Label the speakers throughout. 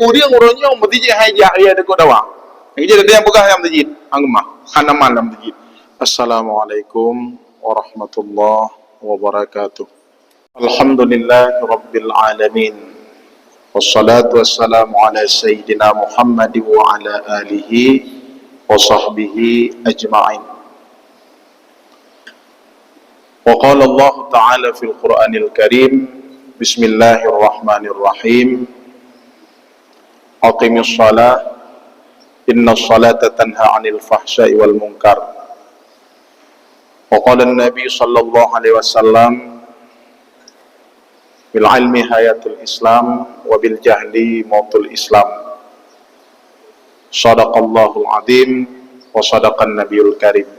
Speaker 1: uri ngoronyong mesti hajak dia dekat dawa. Jadi dia yang pegah yang masjid, angmah, hanaman dalam masjid. Assalamualaikum warahmatullahi wabarakatuh. Alhamdulillah rabbil alamin. Wassalatu wassalamu ala sayyidina Muhammad wa ala alihi wa sahbihi ajma'in. Wa qala Allah ta'ala fil Qur'anil Karim, Bismillahirrahmanirrahim. Aqimis shalah, inna salata tanha 'anil fahsya'i wal munkar. Wa qala an-nabi sallallahu alaihi wasallam, bil ilmi hayatul Islam wa bil jahli mautul Islam. Shadaqallahul azim wa sadaqan nabiyul karim.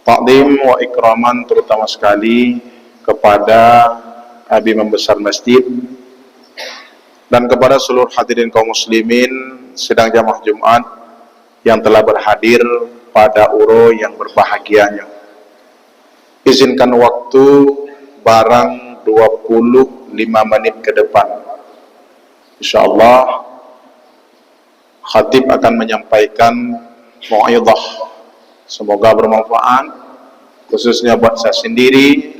Speaker 1: Takdim wa ikraman terutama sekali kepada Abi Membesar Masjid dan kepada seluruh hadirin kaum muslimin sidang jamaah Jumat yang telah berhadir pada uro yang berbahagianya. Izinkan waktu barang 25 menit ke depan, insyaallah khatib akan menyampaikan mau'izah. Semoga bermanfaat khususnya buat saya sendiri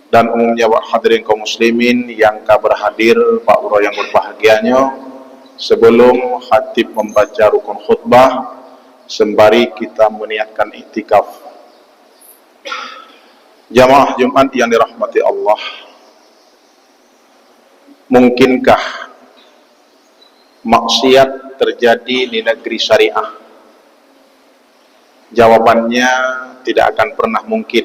Speaker 1: dan umumnya buat hadirin kaum muslimin yang berhadir Pak Uro yang berbahagianya. Sebelum khatib membaca rukun khutbah, sembari kita meniatkan iktikaf. Jamaah Jumat yang dirahmati Allah, mungkinkah maksiat terjadi di negeri syariah? Jawabannya tidak akan pernah mungkin.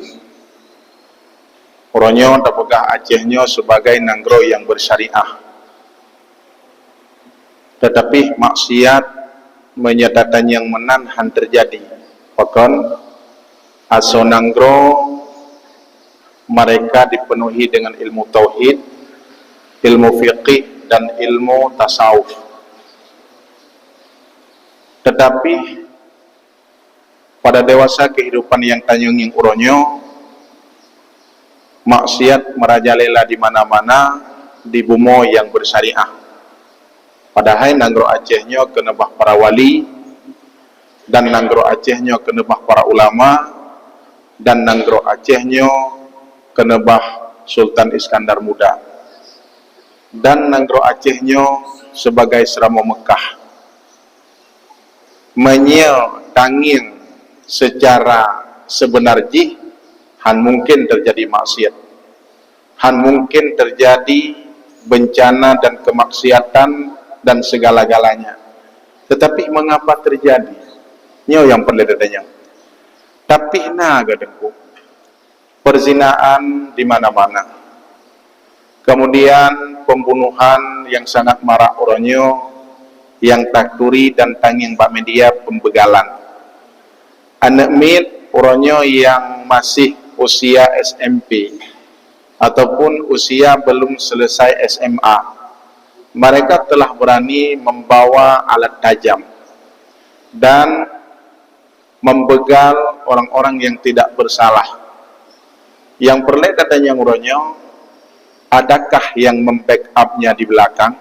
Speaker 1: Oronyo dapegah Acehnya sebagai nanggro yang bersyariah. Tetapi maksiat menyatakan yang menanhan terjadi. Bahkan aso nanggro mereka dipenuhi dengan ilmu tauhid, ilmu fiqih dan ilmu tasawuf. Tetapi pada dewasa kehidupan yang tanyunging uronyo, maksiat merajalela di mana-mana di bumi yang bersyariah. Padahal nanggro Acehnya kenebah para wali, dan nanggro Acehnya kenebah para ulama, dan nanggro Acehnya kenebah Sultan Iskandar Muda, dan nanggro Acehnya sebagai Seramo Mekah. Menyetangin secara sebenarnya han mungkin terjadi maksiat, han mungkin terjadi bencana dan kemaksiatan dan segala-galanya. Tetapi mengapa terjadi? Nyo yang perlu ditanya. Tapi gadengku, perzinaan di mana-mana, kemudian pembunuhan yang sangat marak oronyo, yang takturi dan tanging Pak Media pembegalan. Anak mit oronyo yang masih usia SMP ataupun usia belum selesai SMA, mereka telah berani membawa alat tajam dan membegal orang-orang yang tidak bersalah. Yang perlu katanya oronyo, adakah yang membackupnya di belakang?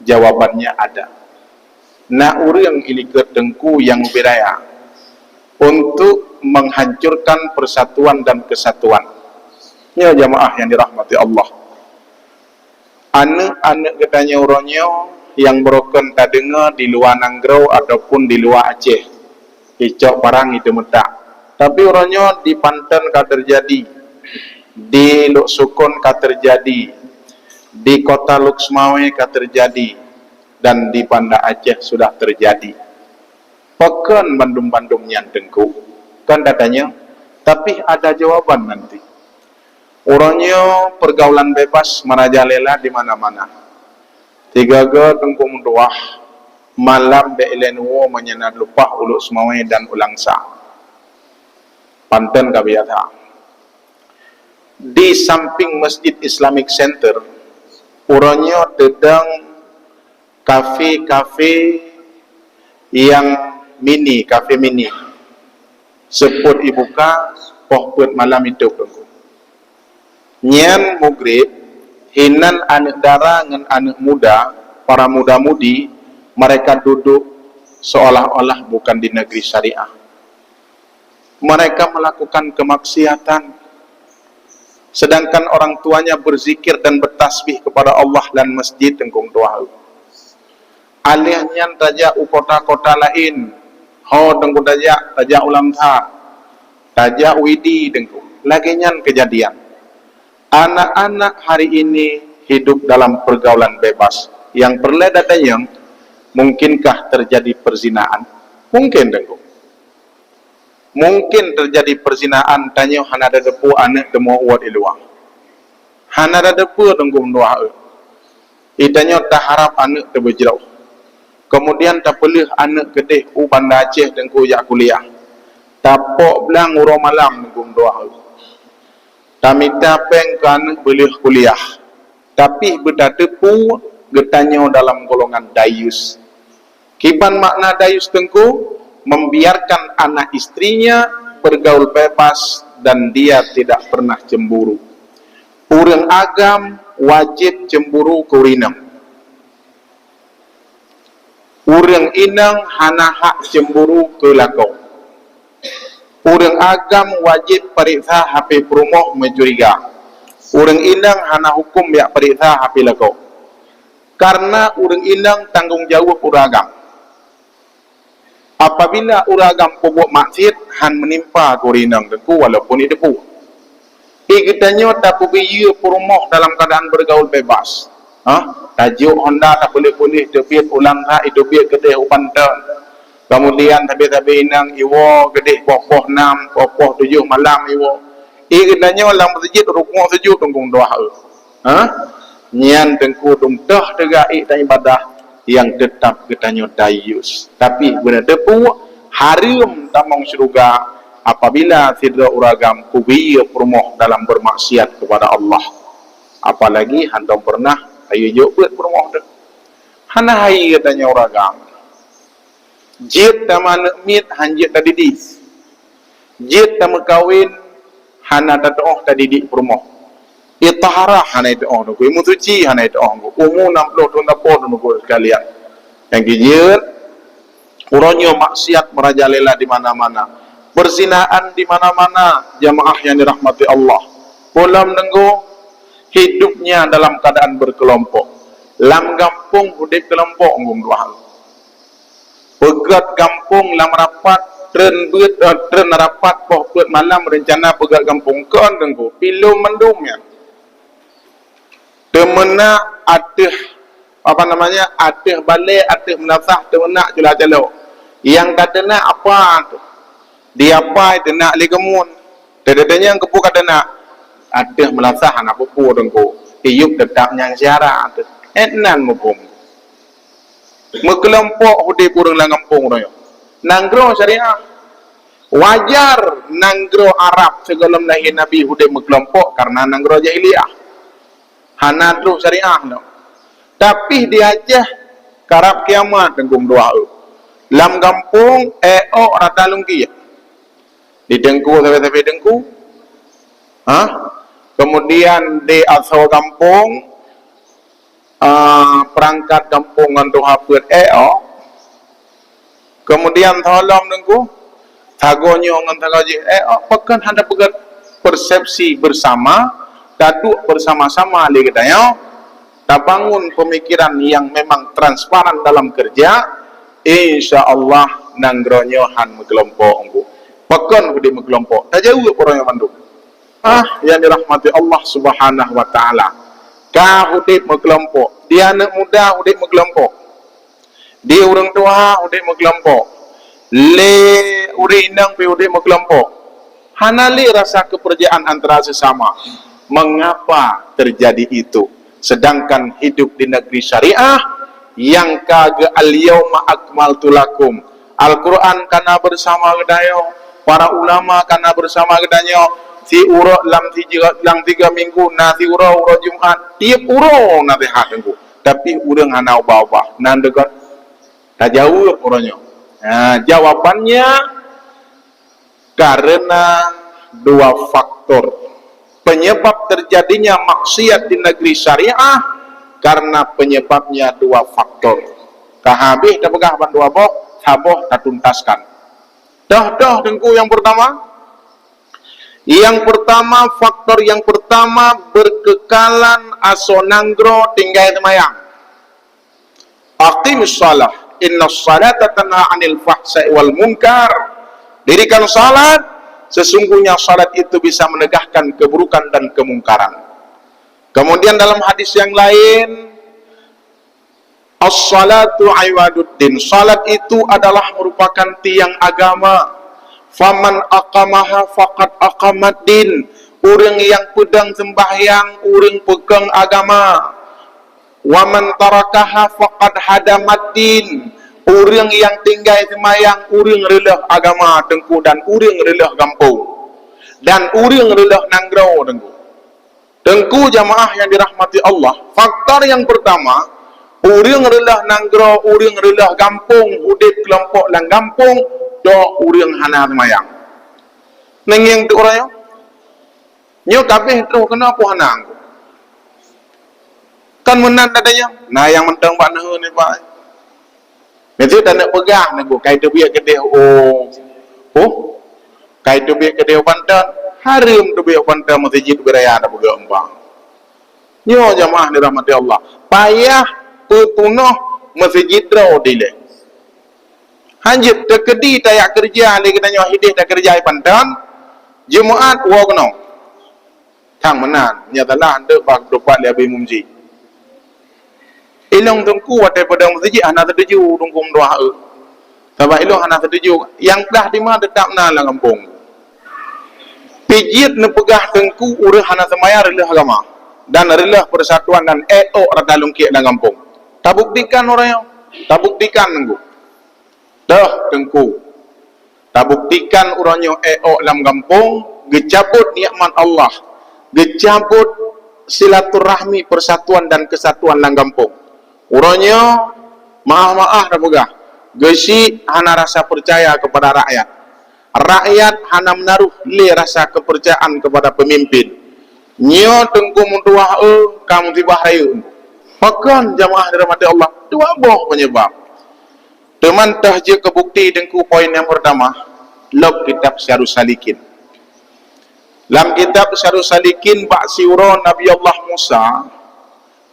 Speaker 1: Jawabannya ada. Nah, yang ini kedengku yang beraya untuk menghancurkan persatuan dan kesatuan. Ya jamaah yang dirahmati Allah, anak-anak katanya oronyo yang broken tadenga di luar Nanggro ataupun di luar Aceh, icok parang itu metak. Tapi oronyo di Panten ka terjadi, di Luk Sukun ka terjadi, di kota Luxmawe ka terjadi, dan di Banda Aceh sudah terjadi. Pekan Bandung-Bandung yang tengku kan datanya. Tapi ada jawaban nanti. Orangnya pergaulan bebas merajalela di mana-mana. Tiga tengku mendoah malam be'elenwo menyenad lupa Uluk Semawe dan Ulangsa. Panten kabiata. Di samping Masjid Islamic Center, orangnya dedang kafe-kafe yang mini, kafe mini. Seput ibuka, pohput malam itu tengku. Nyan mugrib, hinan anak dara dengan anak muda, para muda-mudi, mereka duduk seolah-olah bukan di negeri syariah. Mereka melakukan kemaksiatan, sedangkan orang tuanya berzikir dan bertasbih kepada Allah dan masjid tengkung tuah. Alihnya tajak kota-kota lain, ho tengkung tajak ulam tha, tajak widi tengkung. Laginya kejadian. Anak-anak hari ini hidup dalam pergaulan bebas. Yang perledatanya, mungkinkah terjadi perzinaan? Mungkin tengkung. Mungkin terjadi perzinaan, tanya hana ada depu anak temu uat iluang. Hana ada depu tengkung doa. Itanya tak harap anak terbejauh. Kemudian tak pelih anak gede Bandar Aceh tengkung jak kuliah. Tapok belang urang malam tengkung doa. Tamita peng ke anak belih kuliah. Tapi benda depu getanya dalam golongan dayus. Kiban makna dayus tengkung, membiarkan anak istrinya bergaul bebas dan dia tidak pernah cemburu. Urang agam wajib cemburu ke urinang. Urang inang hana hak cemburu ke lakau. Urang agam wajib periksa HP perumoh mencuriga. Urang inang hana hukum biak periksa HP lakau. Karena urang inang tanggung jawab urang agam. Apabila uragam pobok maksiat han menimpa kurinang tengku walaupun itu pu. Ikatanya tak pubiya perumoh dalam keadaan bergaul bebas. Tajuk Honda tak boleh-boleh tepiat ulang hak itu biar kedai upantan. Kemudian tabi-tabi inang iwo kedai popoh 6, popoh 7 malam iwo. Ikatanya dalam masjid rukuk sejuk tengkung doa. Nyan tengku dumtah tegai tak ibadah yang tetap ketanya dayus. Tapi benar depu harum tamang syurga apabila tidak uragam kubiya perumoh dalam bermaksiat kepada Allah. Apalagi handong pernah ayo jopet perumoh dah. Hana hai katanya uragam. Jid taman mit hanjit tadidis. Jid tamu kawin hana tatoh tadidik perumoh. Itahara hana itu orang tu, imusuci hana itu orang tu, umum 60 tahun dapur tu sekalian. Yang kijir, urangnya maksiat merajalela di mana-mana, perzinaan di mana-mana, jamaah yang dirahmati Allah. Polam nenggo hidupnya dalam keadaan berkelompok. Lam kampung hidup kelompok ngum dua hal. Pegat kampung lam rapat tren rapat poh put malam rencana pegat kampung kan nenggo pilu mendumnya. Temena atih atih balik atih menasah temena jela-jelo yang katanya apa tu dia apa itu nak ligemun dedenya yang kepu katanya atih menasah anak pupu dengku hidup tetap yang siara enan mukum mekelompok hudi kurang lang kampung royo nanggro syariah wajar nanggro Arab sebelum lahir Nabi hudi mekelompok karena nanggro jahiliyah hana terus syariah no. Tapi dia aja karab kiamat tenggung doa. Lam kampung rata lungki. Di dengku sampai dengku. Kemudian di asal kampung perangkat kampung untuk hapur kemudian tolong dengku tagonya ngan tagaji pekan handa pegat persepsi bersama daduk bersama-sama li katanya tak bangun pemikiran yang memang transparan dalam kerja insyaallah nanggronyo han kelompok engko pekan di kelompok tak jauh orang yang manduk yang dirahmati Allah Subhanahu wa taala ka hudip kelompok dia anak muda hudip kelompok dia orang tua hudip kelompok le uri indang pe hudip kelompok hanali rasa kepercayaan antara sesama. Mengapa terjadi itu? Sedangkan hidup di negeri syariah yang kaga al-yawma akmaltu lakum. Al-Quran kana bersama gedayo, para ulama kana bersama gedayo. Si uro lam 3 minggu, na si uro Jumat, tiap uro nasihat tengku. Tapi urang hana ubah-ubah. Nan dekat tak jawab orangnya. Jawabannya karena 2 faktor. Penyebab terjadinya maksiat di negeri syariah karena penyebabnya dua faktor. Kahabih dah pegah ban dua boh, haboh tak tuntaskan. Dah tengku yang pertama. Yang pertama, faktor yang pertama, berkekalan asonanggro tinggal semayang. Aqimus salah, inna salata tanha 'anil fahsai wal munkar. Dirikan salat, sesungguhnya salat itu bisa menegahkan keburukan dan kemungkaran. Kemudian dalam hadis yang lain, as-salatu iwaduddin, salat itu adalah merupakan tiang agama. Faman aqamaha faqad aqamaddin, orang yang pedang sembahyang, orang pegang agama. Waman tarakaha faqad hadamaddin, orang yang tinggal sembahyang, orang relah agama tengku, dan orang relah kampung, dan orang relah nangrau tengku. Tengku jamaah yang dirahmati Allah, faktor yang pertama, orang relah nangrau, orang relah kampung, udip kelompok lang kampung, do urang hana semayang. Neng tu orang nyo kabeh tu kenapa hana angku? Kan menang dadanya. Nah yang mentang pak nah ni pak. Nanti tak nak pegang nego kai tu biak kedeh kai tu biak kedeh pantan. Haram tu biak pantan masjid beraya dah pegang empang. Nyo jamaah dirahmati Allah. Payah petunah masjid draw dile. Hanjit terkedi tayak kerja lagi kita nyawa hidih tak kerja pandan Jumaat wa kena tang menan nyatalah anda bak dopat li abi mumji ilong tengku watai padang masjid hana terdeju tungkum doa sebab ilong hana terdeju yang dah di mana tetap na lang kampung pijit ne pegah tengku urang hana semaya relah agama dan relah persatuan dan rada lungkik dalam kampung tak buktikan orang yang tak buktikan tengku dah tengku tak buktikan orangnya dalam kampung gecabut nikmat Allah, gecabut silaturahmi persatuan dan kesatuan dalam kampung. Orangnya maaf dah pegah gesi hana rasa percaya kepada rakyat, rakyat hana menaruh le rasa kepercayaan kepada pemimpin. Nyo tengku muntuah kamu tibah raya makan jamaah dirahmati Allah dua boh penyebab. Teman tahjir kebukti dengku poin yang pertama, log kitab Syarus Salikin. Dalam kitab Syarus Salikin bak siura Nabi Allah Musa,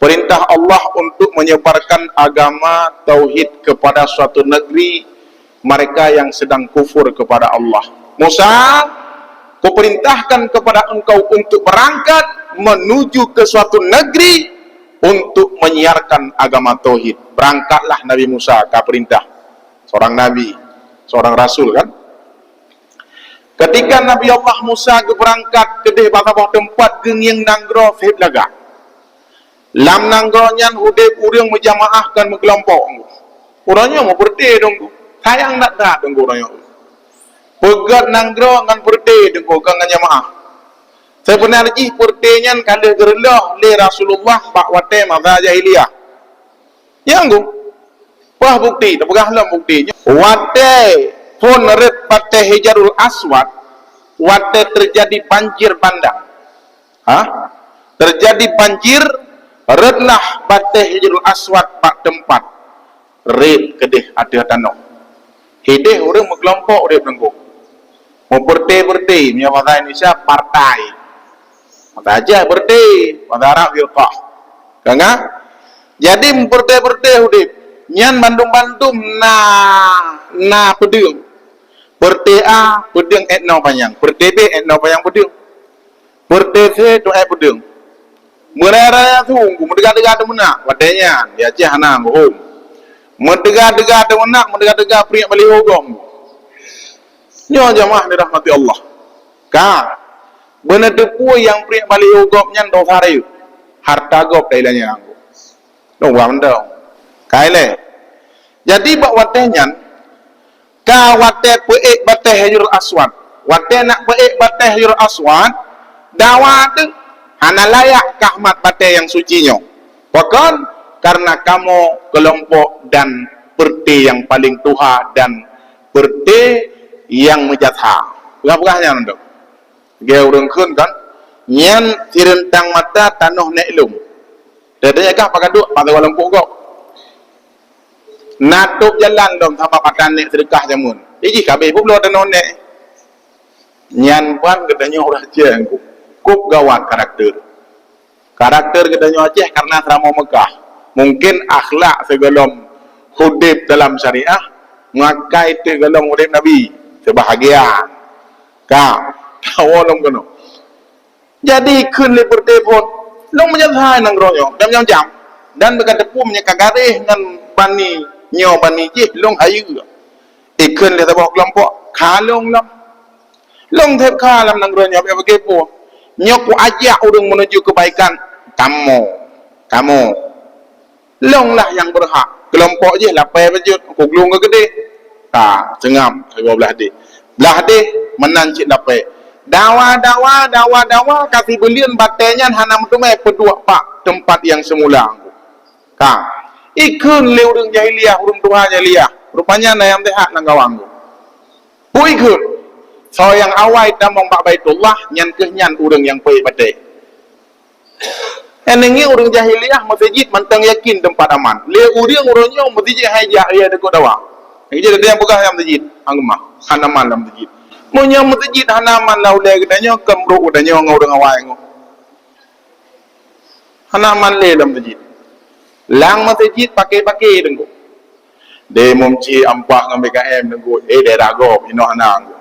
Speaker 1: perintah Allah untuk menyebarkan agama tauhid kepada suatu negeri mereka yang sedang kufur kepada Allah. Musa, kuperintahkan kepada engkau untuk berangkat menuju ke suatu negeri untuk menyiarkan agama tauhid. Berangkatlah Nabi Musa ke perintah. Seorang Nabi, seorang Rasul kan. Ketika Nabi Allah Musa berangkat ke bawah tempat genyeng nanggro fahib laga. Lam nanggro nyan hudib urang menjamaahkan berkelompok. Orangnya mau berdeh dong. Sayang tak dong orangnya. Pegat nanggro ngan berdeh dong dengan jamaah. Sebenarnya berdehnya kada gerelah le Rasulullah pak wate masa jahiliyah. Yang wah bukti, dah pegahlah buktinya. Wate pun red pate Hajarul Aswad, wate terjadi banjir bandang. Terjadi banjir, redlah pate Hajarul Aswad pak tempat. Red kedeh ada tanah. Hideh orang berkelompok dia tengku. Mau berde, punya bahasa Indonesia partai. Mata aja berde, bahasa Arab firqah. Kanga? Jadi berde hudib. Nyan bandung-bandung na pedung. Perte A pedung etno panjang. Perte B etno panjang pedung. Perte C tu pedung. Meraya tunggu mendega-dega tu menak. Wadanya dia cah hana bohong. Mendega-dega tu menak, mendega-dega priak balik hogong. Nyo jamaah dirahmati Allah. Benar depu yang priak balik hogong nyan dosa rayu. Harta gop dailanya anggo. Dong benda. Kaile. Jadi bak watenya ka wate peik bateh Hajarul Aswad. Wate nak peik bateh Hajarul Aswad, dawat hana layak kahmat bateh yang sucinya. Bahkan karena kamu kelompok dan perte yang paling tuha dan perte yang menjatha. Pegah-pegahnya ndok. Ge urang keun kan. Nyan tirentang mata tanuh nek lum. Dadanya kah pakai duk pada lempuk kau. Natup jalan dong sama pakan nek sedekah jamun. Iji kabeh pun belum ada nonek. Nyan pan katanya orang Aceh aku. Kup gawat karakter. Karakter katanya Aceh karena serama Mekah. Mungkin akhlak segelom hudib dalam syariah, maka itu gelom hudib Nabi sebahagian. Kawalom kono. Jadi kun le bertepon, long menyadai nang royo, jam-jam. Dan berkata pun menyekagareh dengan bani nyo bani je long hayu. Ikun le tabah kelompok kalong lam. Long tep kalam nang royo apa begitu. Nyo ku ajak urang menuju kebaikan. Kamu. Long lah yang berhak. Kelompok je lapai bajut, ku glung ke gede. Cengam belah de. Belah de menancik lapai. Dawa kasih belian batenya hanam tu mai pedua pak tempat yang semula. Ikun le urang jahiliyah, urang Tuhan jahiliyah. Rupanya na yang tehak nang gawang. Ikun. So yang awal damong bak Baitullah nyan kehnyan urang yang pai badai. Enengi urang jahiliyah masjid mantang yakin tempat aman. Le urang-urangnya masjid haja dia dekat dawa. Jadi ada yang buka yang masjid angmah, hanaman dalam masjid. Munya masjid hanaman lau le katanya kemru udanya ngurang awai ngo. Hanaman le dalam masjid. Lang masjid pakai dengku. De mumci ampah ngam BKM dengku. De rago ino anang.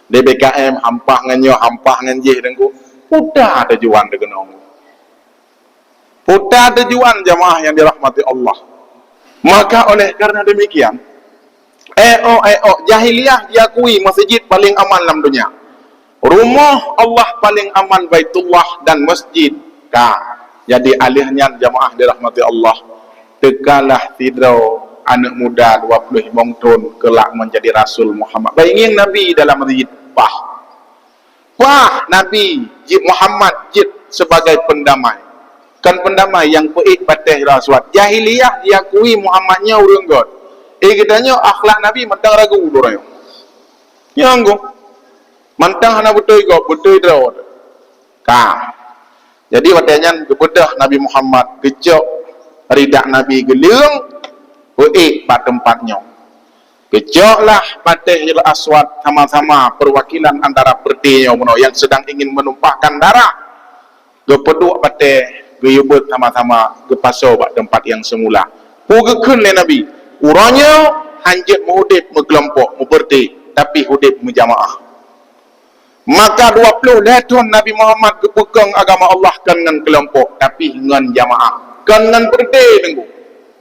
Speaker 1: De BKM ampah nganyo ampah nganjih dengku. Udah ada juan de genong. Udah ada juan jamaah yang dirahmati Allah. Maka oleh karena demikian, jahiliyah diakui masjid paling aman dalam dunia. Rumah Allah paling aman Baitullah dan masjid. Jadi alihnya jamaah dirahmati Allah. Tekalah tidro anak muda 25 tahun kelak menjadi Rasul Muhammad. Bayangin Nabi dalam masjid. Wah, Nabi Jid Muhammad Jid sebagai pendamai. Kan pendamai yang peik patih rasuat. Jahiliyah diakui Muhammadnya urang god. Katanya akhlak Nabi mentang ragu dorang. Yang go. Mentang hana betul go, betul draw. Jadi watanya kebedah Nabi Muhammad kecok ridak Nabi gelung peik pada tempatnya. Kecoklah patih aswad sama-sama perwakilan antara pertinya yang sedang ingin menumpahkan darah. Gepeduk patih geyubut sama-sama ke paso bak tempat yang semula. Hugekun le Nabi. Uranya hanjit muhudib mengelompok, muberti, tapi hudib menjamaah. Maka 20 tahun Nabi Muhammad kepegang agama Allah kan dengan kelompok, tapi dengan jamaah. Kan dengan berti tenggu.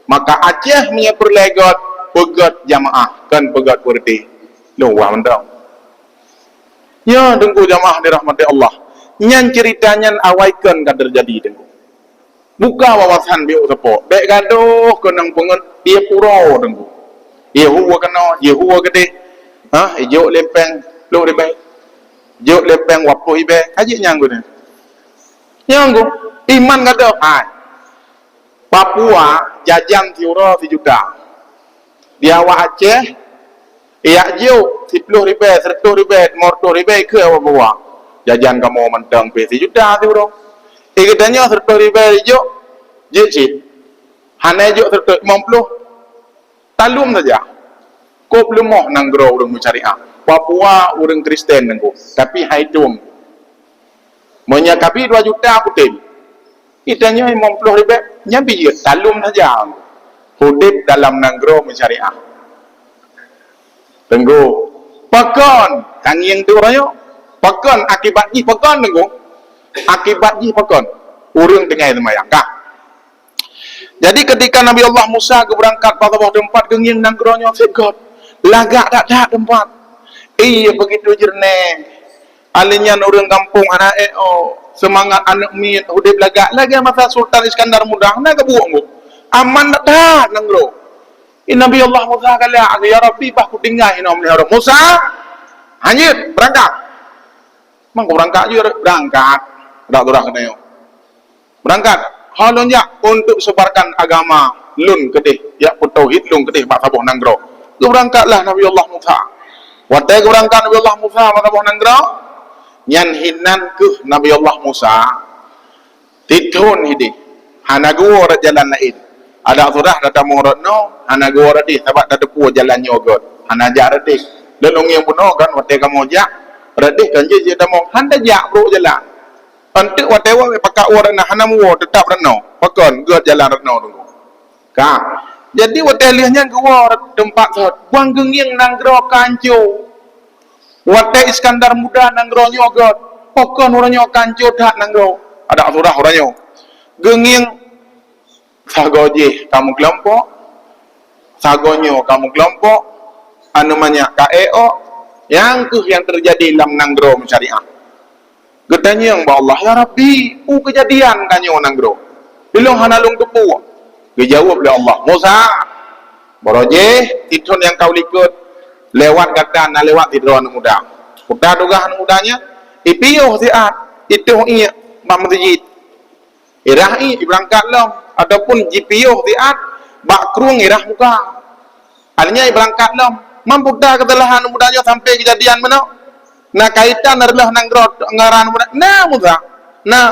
Speaker 1: Maka Aceh punya perlegot, pegat jamaah, kan pegat berti. Luah mendang. Ya, tenggu jamaah dirahmati Allah. Nyan ceritanya awaikan kan terjadi tenggu. Buka wawasan biuk sepok. Baik gaduh kenang pengen dia pura tenggu. Yehuwa kena, Yehuwa gede. Ijok lempeng, lu lebih. Ijok lempeng wapuh ibe. Haji nyanggu ni. Nyanggu. Iman gaduh. Papua jajan tiura 1 juta. Dia awak Aceh. Ia juk 10 ribu, 100 ribu, 50 ribu ke Papua. Jajan kamu mentang 1 juta tiura. Katanya 100 ribu juk jicit. Hanya juk 150. Talum saja. Kau belum mau nanggrow orang syariah. Papua orang Kristen nanggu. Tapi haidung. Menyakapi 2 juta putin. Itanya 50 ribu. Nyambi je. Talum saja. Hudib dalam nanggrow syariah. Tenggu. Pakon. Tangi yang tu orangnya. Pakon. Akibat ni pakon tenggu. Akibat ni pakon. Urang tengah semayang. Jadi ketika Nabi Allah Musa berangkat pada bawah tempat genging dan geronyo segot. Lagak tak ada tempat. Iya begitu jernih. Alinya orang kampung anak semangat anak min hudib lagak. Lagi masa Sultan Iskandar mudah. Nak kebuang. Aman tak ada nanggro. Nabi Allah Musa kala ya Rabbi bah ku tinggal ina melihara Musa. Hanyut berangkat. Mang berangkat je berangkat. Dak durah kena yo. Berangkat. Halonnya untuk sebarkan agama lun kedih. Ya pun tauhid lun kedih bak sabuh nanggro. Berangkatlah Nabi Allah Musa. Watai berangkat Nabi Allah Musa bak sabuh nanggro. Nyan hinan ke Nabi Allah Musa. Titun hidi. hana gua rat jalan lain. Ada sudah datang murat no, hana gua rat di sebab dah depu jalan nyogot. Hana jak rat di. Lelong yang puno kan wate kamu jak. Rat di kan je damo handa jak bro jalan. Ante wate wa pakak ora na hana mu tetap reno. Pakon gua jalan reno tunggu. Ka. Jadi wate liahnya gua tempat sot. Buang genging nang gro kancu. Wate Iskandar muda nang gro nyogot. Pakon orangnya kancu dak nang gro. Ada sudah orangnya. Genging sagoje kamu kelompok. Sagonyo kamu kelompok. Anu banyak KEO yang terjadi dalam nanggro syariah. Getanya yang Allah ya Rabbi, kejadian kanyo nanggro. Bilong hanalung tepu. Dijawab oleh Allah, Musa, boroje titun yang kau likut lewat kata na lewat tidro anu muda. Kuda dugah anu mudanya, ipiyo siat itu iya mak masjid. Irahi berangkat lom ataupun GPO siat bak krung irah muka. Artinya berangkat lom mampu dah ketelahan mudanya sampai kejadian mana? Nah kaitan adalah nanggrot ngaran muda. Nah muda, nah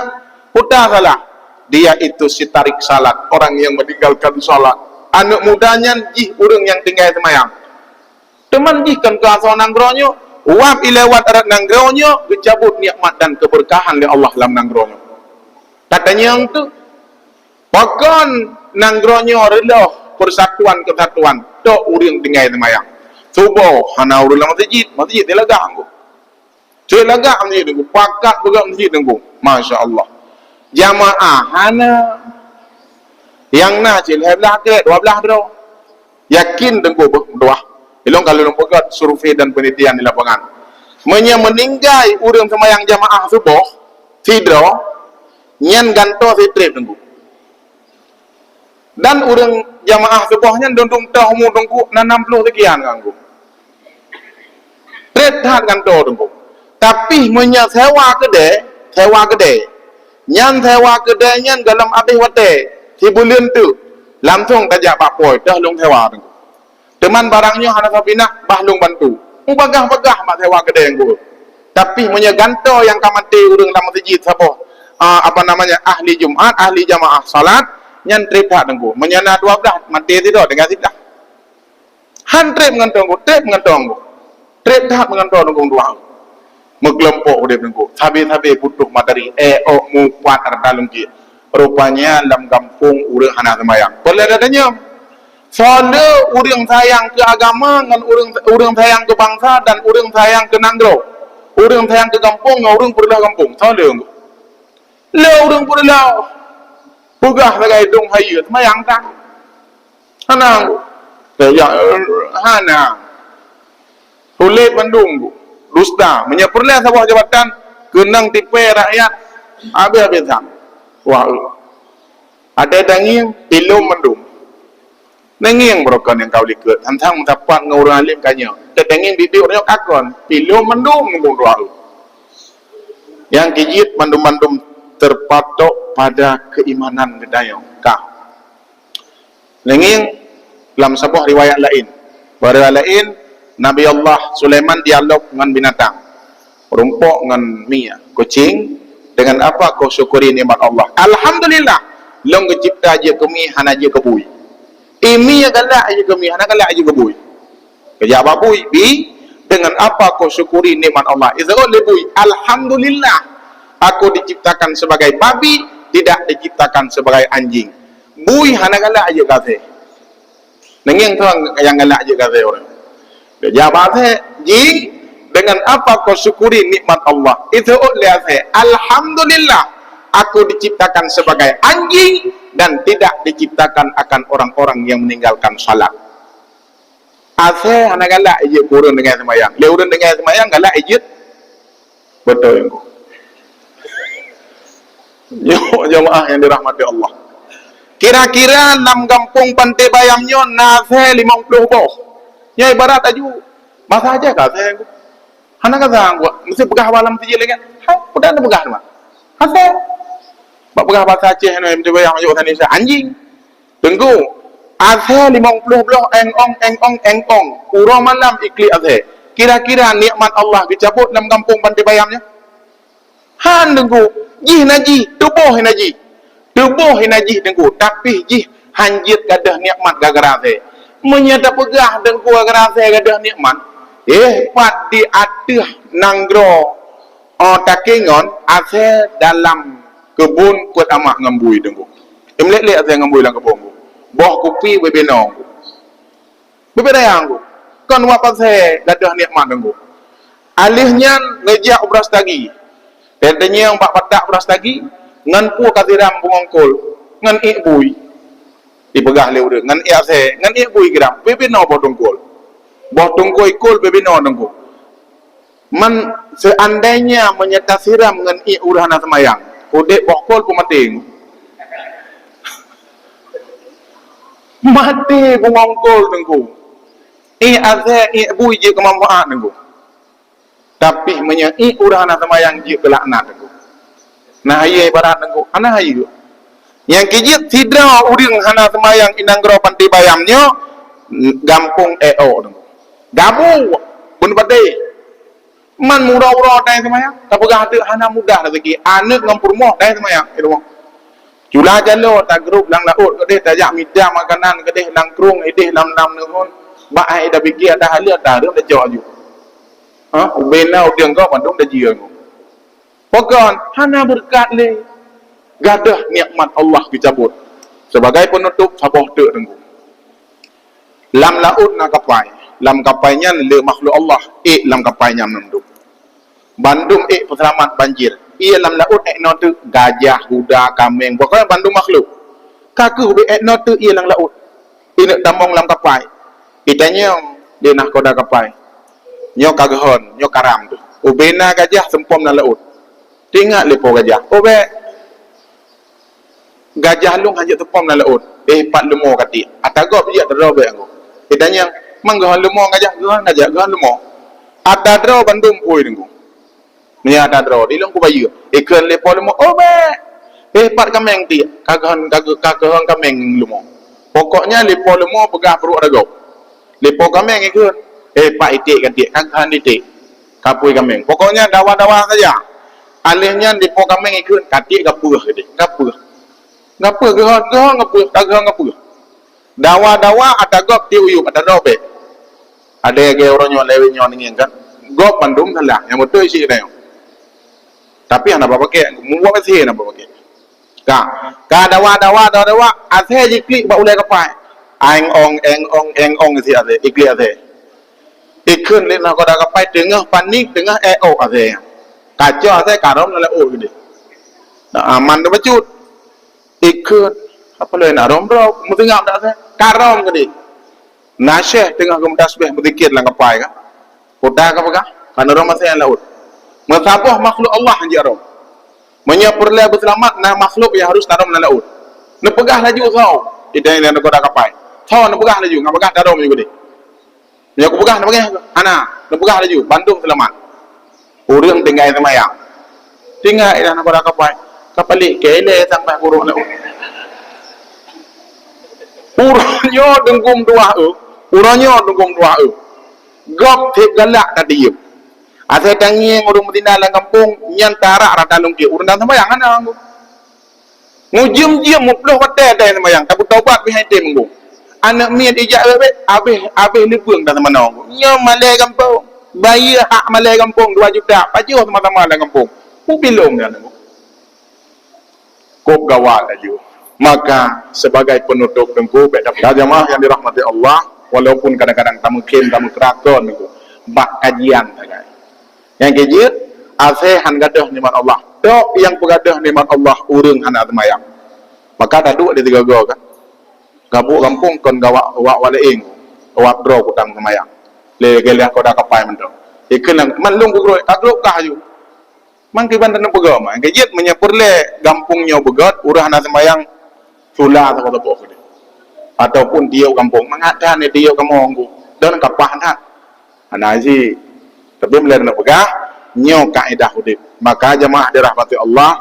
Speaker 1: muda salah. Dia itu si tarik salat, orang yang meninggalkan salat. Anak mudanya jih urang yang tinggal semayang. Teman jih kan kuasa nanggronyo, wap ilewat arat nanggronyo, dicabut nikmat dan keberkahan oleh Allah dalam nanggronyo. Katanya yang tu, pakon nanggronyo reloh persatuan kesatuan. Tok urang tinggal semayang. Subuh, hana urang dalam masjid dia lagak anggu. Dia lagak masjid anggu, pakat juga masjid anggu. Masya Allah. Jamaah hana yang na cilai belah ke 12 bro. Yakin tengku berdoa. Ilong kalau long pegat survei dan penelitian di lapangan. Meninggai urang semayang jamaah subuh, tidro, nyan ganto fitrip tengku. Dan urang jamaah subuhnya dondong tahu tengku 60 sekian kanggo. Tret hat ganto tengku. Tapi sewa gede. Nyan sewa kedai nyan dalam habis wate si bulan tu langsung tajak pak poi dah long sewa tu teman barangnya hana sabina bahlung bantu bagah-bagah mak sewa kedai nggo tapi ganto yang kamati urang dalam masjid sapa ahli Jumat ahli jamaah salat nyan trip hak nggo menyana 12 mati tidak dengan tidak han trip ngantong nggo trip hak ngantong nggo dua mengelompok dia menunggu. Habis butuh materi. Mu kuat dalam dia. Rupanya dalam kampung urang hana semayang. Boleh adanya. Soalnya urang sayang ke agama dengan urang sayang ke bangsa dan urang sayang ke nanggro. Urang sayang ke kampung dengan urang perlah kampung. Soalnya enggak. Le urang perlah. Pugah sebagai dong hayu semayang tak. Hana. Hana. Sulit Bandung. Dusta, menyeperlah sebuah jabatan, kenang tipe rakyat, habis-habis tak. Wah, ada danging, belum mendung. Danging berokan yang kau likut, tentang mendapat ngurang alim kanya. Danging bibir orang akon, belum mendung ngomong doa. Yang kijit mandum-mandum terpatok pada keimanan gedayong. Kah. Danging dalam sebuah riwayat lain. Riwayat lain, Nabi Allah Sulaiman dialog dengan binatang. Rumpuk dengan mia, kucing dengan apa kau syukuri nikmat Allah. Alhamdulillah. Long cipta aja kami hana aja kebui. Imi galak aja kami hana galak aja kebui. Kerja babui bi dengan apa kau syukuri nikmat Allah. Izrul lebui. Alhamdulillah. Aku diciptakan sebagai babi, tidak diciptakan sebagai anjing. Bui hana galak aja kate. Nengeng tu yang galak aja kate orang. Jabatnya ji dengan apa kau syukuri nikmat Allah itu lihatnya alhamdulillah aku diciptakan sebagai anjing dan tidak diciptakan akan orang-orang yang meninggalkan salat. Ase anak galak aja kurun dengan semayang. Leurun dengan semayang galak aja. Betul engkau. Yo jemaah yang dirahmati Allah. Kira-kira 6 kampung Pantai Bayamnya nase 50 boh. Ya ibarat aju masa aja kah saya hana kata gua mesti pegah malam tiji lagi udah ada pegah mah asa bak pegah bahasa Aceh no MTB yang masuk Indonesia anjing tunggu asa 50 belah engong urang malam ikli asa kira-kira nikmat Allah dicabut dalam kampung Pantai Bayamnya han tunggu jih naji tubuh naji tubuh najis dengku, tapi jih hanjit gadah nikmat gara-gara te. Menyata pegah dengku gara-gara te gadah nikmat. Pat di atas nanggro takingon ase dalam kebun kuat amak ngambui dengku. Lek-lek ase ngambui dalam kebun. Boh kopi bebenong. Beberayang ku. Kan wapa se gadah nikmat dengku. Alihnya ngejak beras tagi. Tentenya yang 4 patak beras tagi ngan pu katiram bungongkol ngan bui dipegah le urang ngan ase ngan bui gram bebeno bodongkol bodongkol ikol bebeno dengku man seandainya menyata siram ngan urahana semayang udek bokol pumating mati bungongkol dengku ase bui je kemampuan dengku tapi menyai urahana semayang je kelaknat dengku. Nah iya ibarat nengku, anak ayu. Yang kijit sidra uring hana semayang inanggro panti bayamnya gampung nengku. Gabu bun badai. Man murah-murah dai semayang, tapi hati hana mudah rezeki. Anak ngampur moh dai semayang, itu moh. Jula jalo tak grup lang laut kedeh tajak mida makanan kedeh lang krung edeh lam-lam nehon. Ba ai dah bigi ada halia dah dah jauh ju. Ubena udang kau pandung dah jiang. Pokon hana berkat le gadah nikmat Allah dicabut sebagai penutup saboh te dengku lam laut na kapai lam kapainya le makhluk Allah lam kapainya menunduk bandum peselamat banjir lam laut no tu gajah kuda kambing pokoknya bandum makhluk kaku no tu lang laut ini damong lam kapai itanya dia nak koda kapai nyo kagahon nyo karam tu ubena gajah sempom na laut tinggal lepo gajah. Obe gajah lung hanya tepom na laut. Pat lemo kati. Atagop dia terrobe aku. Kitanya manggahan lemo gajah gahan lemo. Ada dro bandum oi dengku. Ni ada dro di lung ku bayu. Ikan lepo lemo. Obe pat kameng ti. Kagahan kameng lemo. Pokoknya lepo lemo pegah perut ada gop. Lepo kameng ikan. Pat itik kati. Kagahan itik. Kapui kameng. Pokoknya dawa-dawa saja. Alihnya di pokameng ikut katik gapuh gede gapuh geron gapuh dagang gapuh dawa atagop ti uyup ada robe ada ge oronyo lewe nyon ngin kan gop pandum salah yang betul isi na tapi ana ba pake muwa sih na ba pake ka dawa ase jikli ba ulai kapai eng ong si ase ikli ase ikun le na ko da kapai tengah panik tengah ase kacau saya karom nala gede. Nah aman tu bacut. Ikut apa lain arom bro, mesti ngap dah saya. Karom gede. Nasyeh tengah kemudas beh berzikir lang kapai kan. Koda ka paga? Kan rom masih laut. Mensabuh makhluk Allah hanya rom. Menyapurlah berselamat nah makhluk yang harus tarom nala laut. Nepegah laju kau. Idai nang koda kapai. Kau nepegah laju, ngap pegah tarom juga deh. Ya aku pegah nepegah. Ana, nepegah laju, Bandung selamat. Urang tinggal semayang. Tinggal dah nak kapai. Kapalik kele sampai buruk nak. Uranyo dengkum dua Gop tip galak tadi. Asa tangi ngurung betina lang kampung nyantara rata lungki. Urang dah semayang ana aku. Ngujum muploh wate dah semayang. Tapi taubat behind tem aku. Anak miat ijak abis libung dah sama nong. Nyo malai kampung. Bayar hak malai kampung 2 juta. Pajuh sama-sama dalam kampung. Pilum kan aku. Kop gawal aja. Maka sebagai penutup dengku jamaah yang dirahmati Allah, walaupun kadang-kadang tamu kem tamu kerakon itu bak kajian saja. Yang kejut asehan gadah nikmat Allah. Tok yang pegadah nikmat Allah urang hana semayang. Maka dah duk di 3 go kan. Gabuk kampung kon gawak walaing. Awak draw kutang semayang. Le gelah ko dah kapai mendo. Ikan man lung ku aglo kah ju. Mang ki bantan pegam. Kejut menyapur le gampungnya begat urang hana semayang sula atau apa dia. Ataupun dia kampung mengatakan dia kampung dan kapah nak. Ana si tapi melihat nak pegah nyo kaedah hudip. Maka jemaah dirahmati Allah,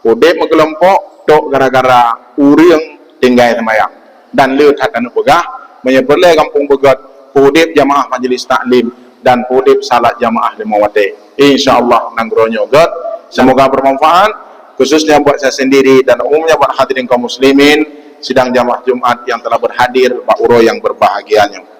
Speaker 1: hudip mengelompok tok gara-gara urang tinggal semayang dan leutat anu pegah menyebut le kampung begat hudip jemaah majlis taklim dan hudip salat jemaah lima wate. Insyaallah nanggronyo gat. Semoga bermanfaat. khususnya buat saya sendiri dan umumnya buat hadirin kaum muslimin sidang jamaah Jumat yang telah berhadir, Pak Uro yang berbahagianya.